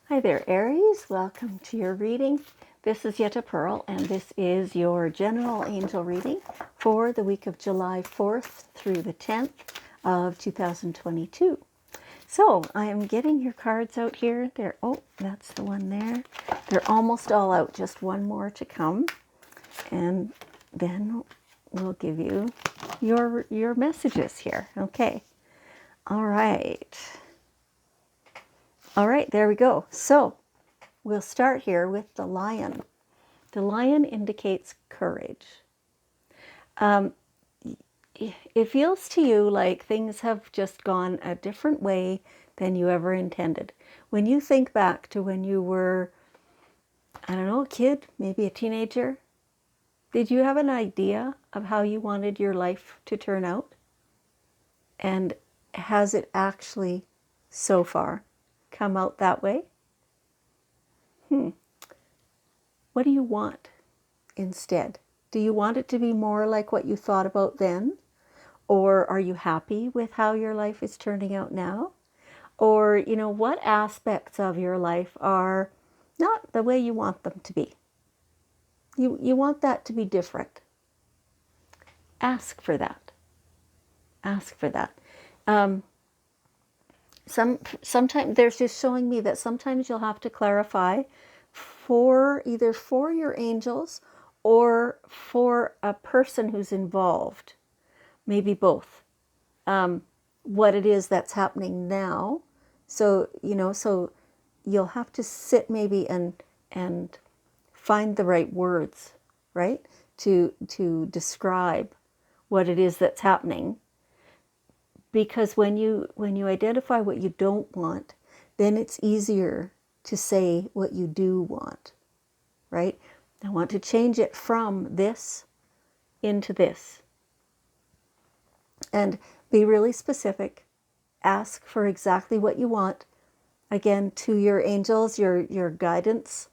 Hi there, Aries. Welcome to your reading. This is Yetta Pearl, and this is your general angel reading for the week of July 4th through the 10th of 2022. So I am getting your cards out here. That's the one there. They're almost all out, just one more to come. And then we'll give you your messages here. Okay. All right. All right, there we go. So we'll start here with the lion. The lion indicates courage. It feels to you like things have just gone a different way than you ever intended. When you think back to when you were, I don't know, a kid, maybe a teenager, did you have an idea of how you wanted your life to turn out? And has it actually, so far, come out that way? What do you want instead? Do you want it to be more like what you thought about then? Or are you happy with how your life is turning out now? Or, what aspects of your life are not the way you want them to be? You want that to be different. Ask for that. Ask for that. Sometimes there's just showing me that sometimes you'll have to clarify either for your angels or for a person who's involved, maybe both, what it is that's happening now. So you'll have to sit maybe and find the right words, right, to describe what it is that's happening. Because when you identify what you don't want, then it's easier to say what you do want, right? I want to change it from this into this. And be really specific. Ask for exactly what you want. Again, to your angels, your guidance.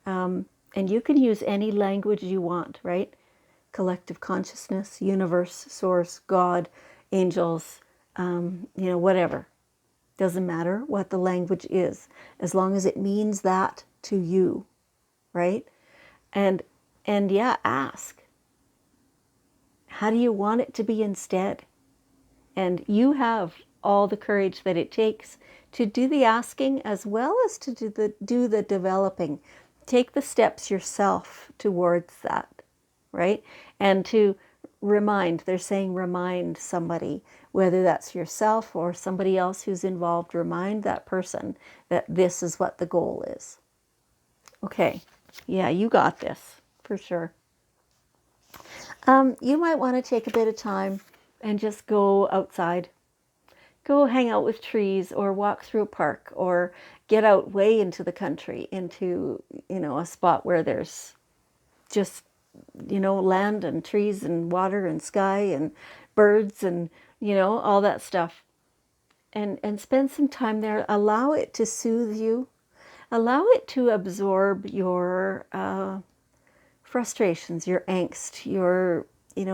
And you can use any language you want, right? Collective consciousness, universe, source, God, angels, whatever. Doesn't matter what the language is, as long as it means that to you, right? And yeah, ask. How do you want it to be instead? And you have all the courage that it takes to do the asking as well as to do the developing. Take the steps yourself towards that, right? And to they're saying remind somebody, whether that's yourself or somebody else who's involved, remind that person that this is what the goal is. Okay, yeah, you got this, for sure. You might want to take a bit of time and just go outside. Go hang out with trees or walk through a park or get out way into the country, into, a spot where there's just, land and trees and water and sky and birds and, all that stuff. And spend some time there. Allow it to soothe you. Allow it to absorb your frustrations, your angst, your,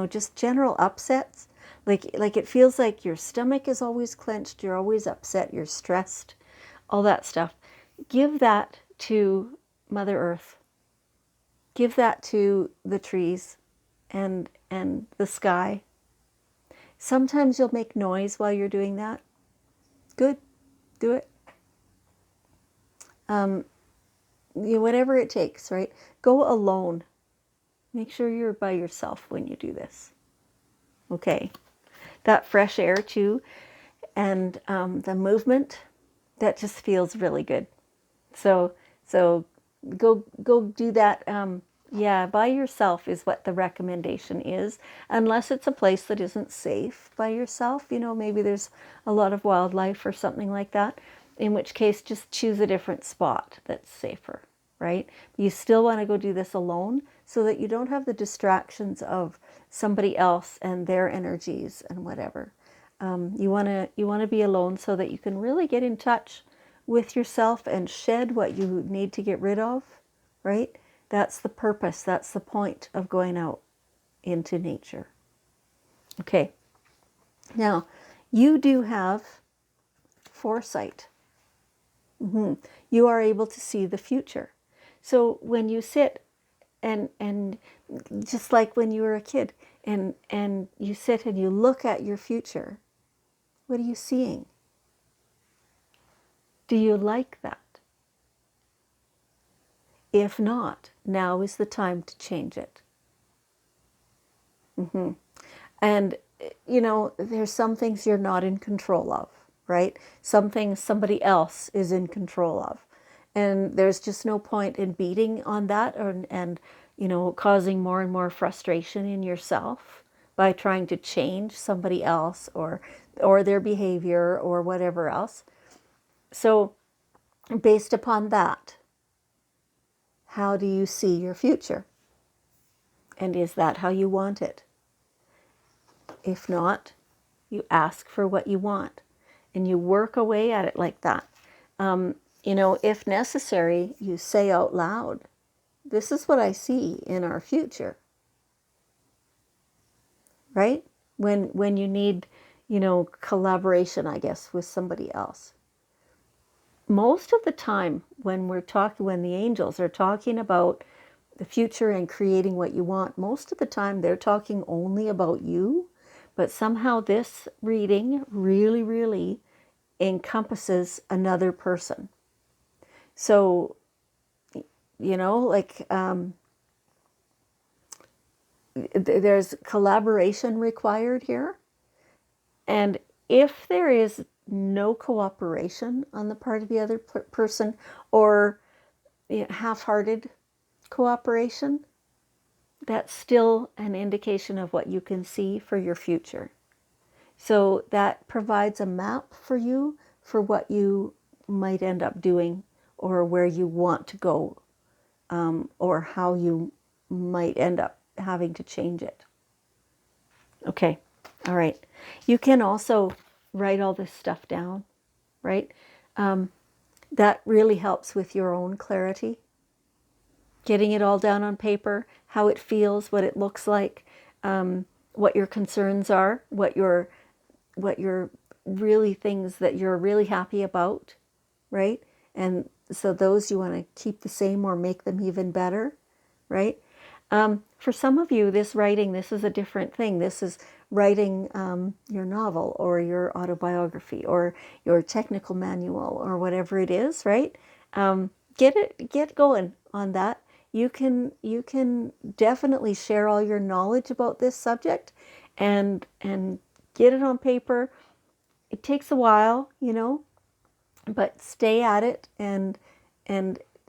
just general upsets. Like it feels like your stomach is always clenched, you're always upset, you're stressed, all that stuff. Give that to Mother Earth. Give that to the trees and the sky. Sometimes you'll make noise while you're doing that. Good. Do it. Whatever it takes, right? Go alone. Make sure you're by yourself when you do this. Okay. That fresh air too, and the movement, that just feels really good. So go do that. Yeah, by yourself is what the recommendation is, unless it's a place that isn't safe by yourself. Maybe there's a lot of wildlife or something like that, in which case just choose a different spot that's safer, right? You still want to go do this alone so that you don't have the distractions of somebody else and their energies and whatever. You want to be alone so that you can really get in touch with yourself and shed what you need to get rid of, right? That's the purpose. That's the point of going out into nature. Okay. Now, you do have foresight. You are able to see the future. So when you sit and just like when you were a kid and you sit and you look at your future, what are you seeing? Do you like that? If not, now is the time to change it. And, there's some things you're not in control of, right? Some things somebody else is in control of. And there's just no point in beating on that and causing more and more frustration in yourself by trying to change somebody else or their behavior or whatever else. So based upon that, how do you see your future? And is that how you want it? If not, you ask for what you want and you work away at it like that. If necessary, you say out loud, this is what I see in our future, right? When you need, collaboration, I guess, with somebody else. Most of the time when the angels are talking about the future and creating what you want, most of the time they're talking only about you, but somehow this reading really, really encompasses another person. So, there's collaboration required here. And if there is no cooperation on the part of the other person or half-hearted cooperation, that's still an indication of what you can see for your future. So that provides a map for you for what you might end up doing or where you want to go, or how you might end up having to change it. Okay, all right. You can also write all this stuff down, right? That really helps with your own clarity. Getting it all down on paper, how it feels, what it looks like, what your concerns are, what your really things that you're really happy about, right? And so those you want to keep the same or make them even better, right? For some of you, this is a different thing. This is writing your novel or your autobiography or your technical manual or whatever it is, right? Get going on that. You can definitely share all your knowledge about this subject and get it on paper. It takes a while, but stay at it, and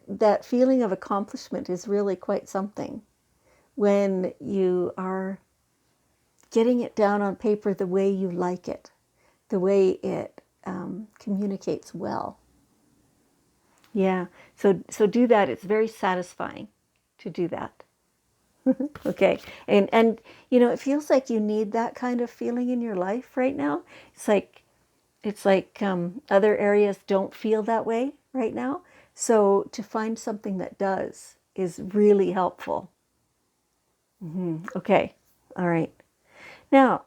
that feeling of accomplishment is really quite something when you are getting it down on paper the way you like it, the way it communicates well. Yeah, so do that. It's very satisfying to do that. Okay, and it feels like you need that kind of feeling in your life right now. It's like other areas don't feel that way right now. So to find something that does is really helpful. Okay, all right. Now,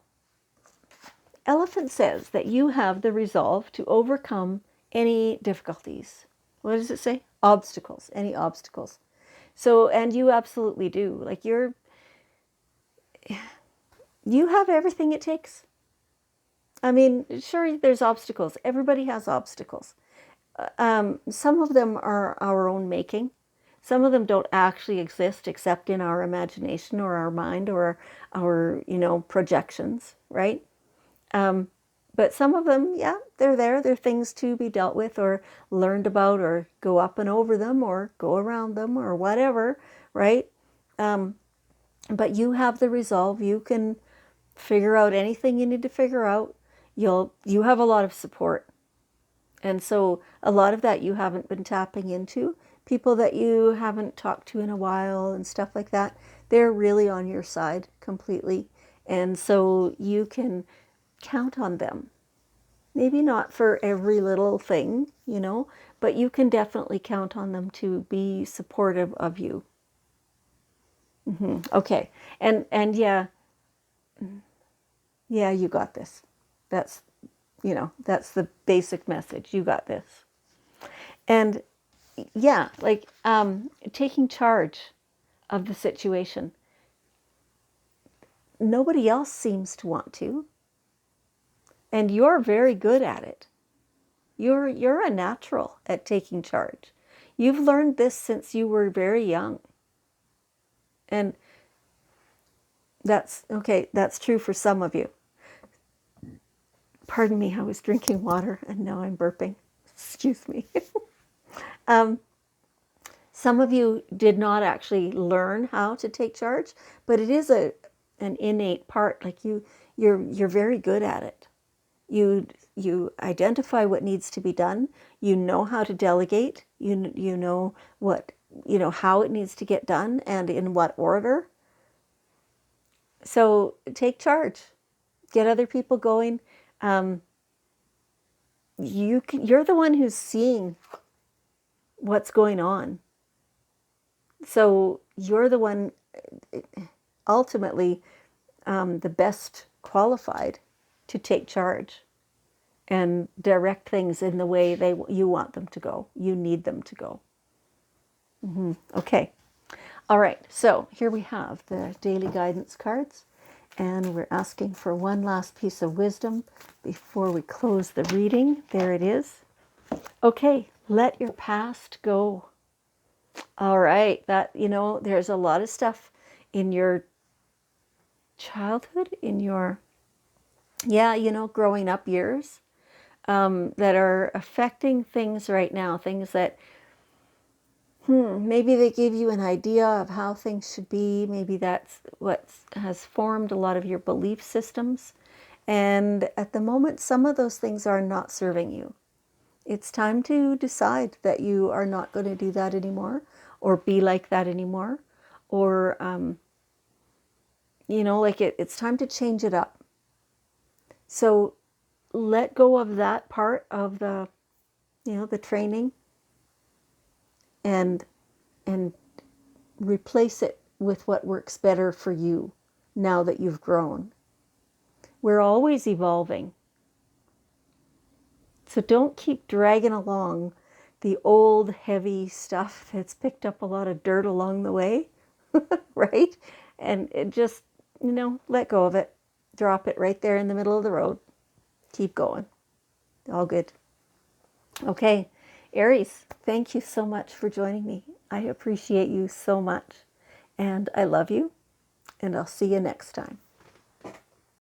Elephant says that you have the resolve to overcome any difficulties. What does it say? Obstacles, any obstacles. So, and you absolutely do. Like you have everything it takes. I mean, sure, there's obstacles. Everybody has obstacles. Some of them are our own making. Some of them don't actually exist except in our imagination or our mind or our projections, right? But some of them, yeah, they're there. They're things to be dealt with or learned about or go up and over them or go around them or whatever, right? But you have the resolve. You can figure out anything you need to figure out. You have a lot of support. And so a lot of that you haven't been tapping into. People that you haven't talked to in a while and stuff like that, they're really on your side completely. And so you can count on them. Maybe not for every little thing, but you can definitely count on them to be supportive of you. Okay. And yeah, you got this. That's the basic message. You got this. And yeah, like taking charge of the situation. Nobody else seems to want to, and you're very good at it. You're a natural at taking charge. You've learned this since you were very young. And that's okay, that's true for some of you. Pardon me, I was drinking water and now I'm burping. Excuse me. Some of you did not actually learn how to take charge, but it is an innate part. Like you're very good at it. You identify what needs to be done. You know how to delegate. You know what, how it needs to get done and in what order. So take charge. Get other people going. You're the one who's seeing what's going on. So you're the one ultimately the best qualified to take charge and direct things in the way you want them to go. You need them to go. Okay. All right. So here we have the daily guidance cards, and we're asking for one last piece of wisdom before we close the reading. There it is. Okay. Let your past go. All right. That, there's a lot of stuff in your childhood, in your, growing up years, that are affecting things right now. Things that, maybe they gave you an idea of how things should be. Maybe that's what has formed a lot of your belief systems. And at the moment, some of those things are not serving you. It's time to decide that you are not going to do that anymore or be like that anymore. Or, it's time to change it up. So let go of that part of the training and replace it with what works better for you now that you've grown. We're always evolving. So don't keep dragging along the old heavy stuff that's picked up a lot of dirt along the way, right? And it just, let go of it. Drop it right there in the middle of the road. Keep going. All good. Okay, Aries, thank you so much for joining me. I appreciate you so much. And I love you. And I'll see you next time.